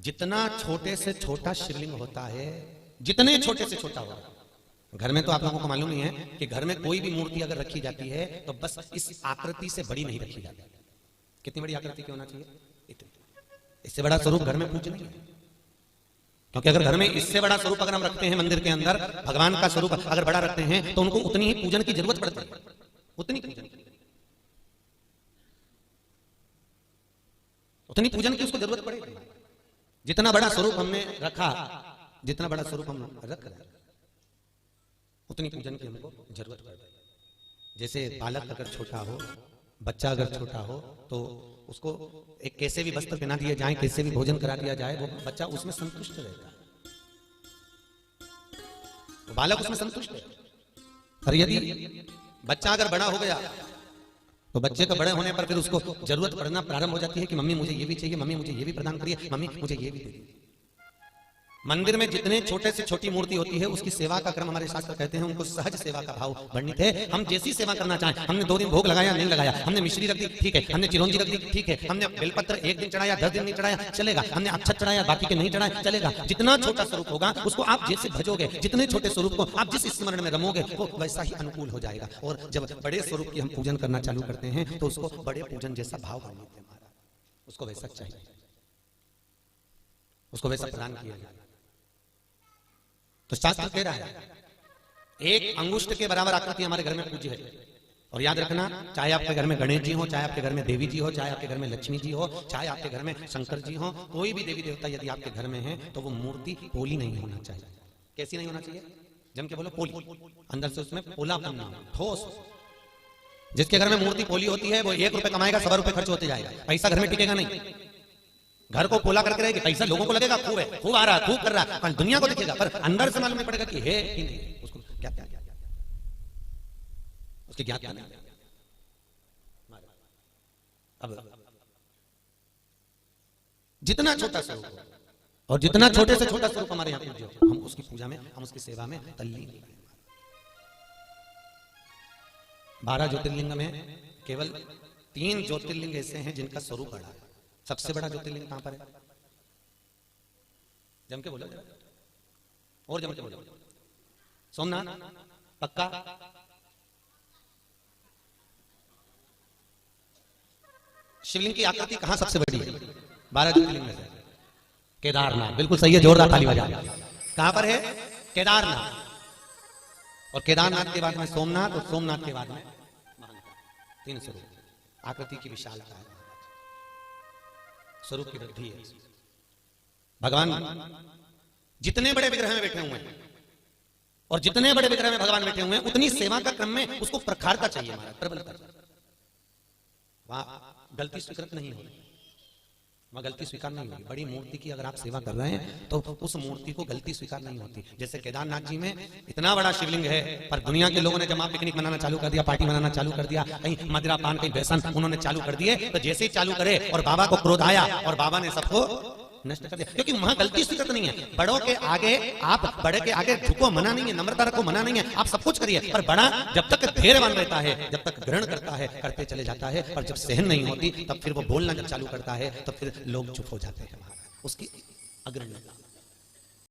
जितना छोटे से छोटा शिवलिंग होता है, जितने छोटे से छोटा होगा, घर में तो आप लोगों को मालूम ही है कि घर में कोई भी मूर्ति अगर रखी जाती है तो बस इस आकृति से बड़ी नहीं रखी जाती। कितनी बड़ी आकृति की होना चाहिए? इससे बड़ा स्वरूप घर में पूज्य नहीं है, क्योंकि अगर घर में इससे बड़ा स्वरूप अगर हम रखते हैं मंदिर के अंदर, भगवान का स्वरूप अगर बड़ा रखते हैं तो उनको उतनी ही पूजन की जरूरत पड़ती है, उतनी पूजन की उसको जरूरत पड़ेगी। जितना बड़ा स्वरूप हमने रखा, जितना बड़ा स्वरूप हम रख रहे उतनी पूजन की हमको जरूरत पड़ेगी। जैसे बालक अगर छोटा हो, बच्चा अगर छोटा हो तो उसको एक कैसे भी वस्त्र पहना दिया जाए, कैसे भी भोजन करा दिया जाए, वो बच्चा उसमें संतुष्ट रहता है, वो बालक उसमें संतुष्ट है। और यदि बच्चा अगर बड़ा हो गया तो बच्चे का बड़े होने पर फिर उसको जरूरत पड़ना प्रारंभ हो जाती है कि मम्मी मुझे ये भी चाहिए, मम्मी मुझे ये भी प्रदान करिए, मम्मी मुझे ये भी दे दीजिए। मंदिर में जितने छोटे से छोटी मूर्ति होती है उसकी सेवा का क्रम हमारे शास्त्र कहते हैं उनको सहज सेवा का भाव वर्णित है। हम जैसी सेवा करना चाहें, हमने 2 दिन भोग लगाया नहीं लगाया, हमने मिश्री रख दी ठीक है, हमने चिरौंजी रख दी ठीक है, हमने बेलपत्र 1 दिन चढ़ाया 10 दिन नहीं चढ़ाया चलेगा, हमने अक्षत चढ़ाया बाकी के नहीं चढ़ाया चलेगा। जितना छोटा स्वरूप होगा उसको आप जैसे भजोगे, जितने छोटे स्वरूप को आप जिस स्मरण में रमोगे वो वैसा ही अनुकूल हो जाएगा। और जब बड़े स्वरूप की हम पूजन करना चालू करते हैं तो उसको बड़े पूजन जैसा भाव वर्णित है हमारा, उसको वैसा चाहिए, उसको वैसा प्रदान किया जाए। तो शास्त्र कह रहा है 1 अंगुष्ठ के बराबर आकृति हमारे घर में पूज्य है। और याद रखना, चाहे आपके घर में गणेश जी हो, चाहे आपके घर में देवी जी हो, चाहे आपके घर में लक्ष्मी जी हो, चाहे आपके घर में शंकर जी हो, कोई भी देवी देवता यदि आपके घर में है तो वो मूर्ति पोली नहीं होना चाहिए। कैसी नहीं होना चाहिए? जम के बोलो पोली, अंदर से उसमें पोलापन ना हो, ठोस। जिसके घर में मूर्ति पोली होती है वो 1 रुपए कमाएगा 100 रुपए खर्च होते जाएगा, पैसा घर में टिकेगा नहीं। घर को पोला करके रहेगी, पैसा लोगों को लगेगा खूब है, खूब आ रहा है, खूब कर रहा है, दुनिया को दिखेगा पर अंदर से मालूम नहीं पड़ेगा कि है कि नहीं, उसको क्या क्या उसकी ज्ञात क्या नहीं। अब जितना छोटा स्वरूप और जितना छोटे से छोटा स्वरूप हमारे यहाँ पूज्य हो, हम उसकी पूजा में, हम उसकी सेवा में तल्लीन। 12 ज्योतिर्लिंग में केवल 3 ज्योतिर्लिंग ऐसे हैं जिनका स्वरूप बड़ा है। सबसे बड़ा ज्योतिर्लिंग कहां पर है? जम के बोलो, और जम के बोलो। सोमनाथ पक्का? शिवलिंग की आकृति कहां सबसे बड़ी है 12 ज्योतिर्लिंग में से? केदारनाथ, बिल्कुल सही है, जोरदार ताली बजा। कहां पर है? केदारनाथ। और केदारनाथ के बाद में सोमनाथ, और सोमनाथ के बाद में 3 स्वरूप। आकृति की विशालता है, स्वरूप की वृद्धि है। भगवान जितने बड़े विग्रह में बैठे हुए हैं और जितने बड़े विग्रह में भगवान बैठे हुए हैं उतनी सेवा का क्रम में उसको प्रखरता चाहिए, हमारा प्रबलता। वहां गलती स्वीकृत नहीं होगी, वहां गलती स्वीकार नहीं होगी। बड़ी मूर्ति की अगर आप सेवा कर रहे हैं तो उस मूर्ति को गलती स्वीकार नहीं होती। जैसे केदारनाथ जी में इतना बड़ा शिवलिंग है पर दुनिया के लोगों ने जब पिकनिक मनाना चालू कर दिया, पार्टी मनाना चालू कर दिया, कहीं मदिरा पान कहीं व्यसन उन्होंने चालू कर दिए, तो जैसे ही चालू करे और बाबा को क्रोध आया और बाबा ने सबको नष्ट कर दिया, क्योंकि वहां गलती स्वीकृत नहीं है। बड़ों के आगे आप, बड़े के आगे झुको मना नहीं है, नम्रता रखो मना नहीं है, आप सब कुछ करिए, पर बड़ा जब तक धैर्यवान रहता है, जब तक ग्रहण करता है, करते चले जाता है, और जब सहन नहीं होती तब फिर वो बोलना जब चालू करता है तो फिर लोग चुप हो जाते हैं, उसकी अग्रण्यता।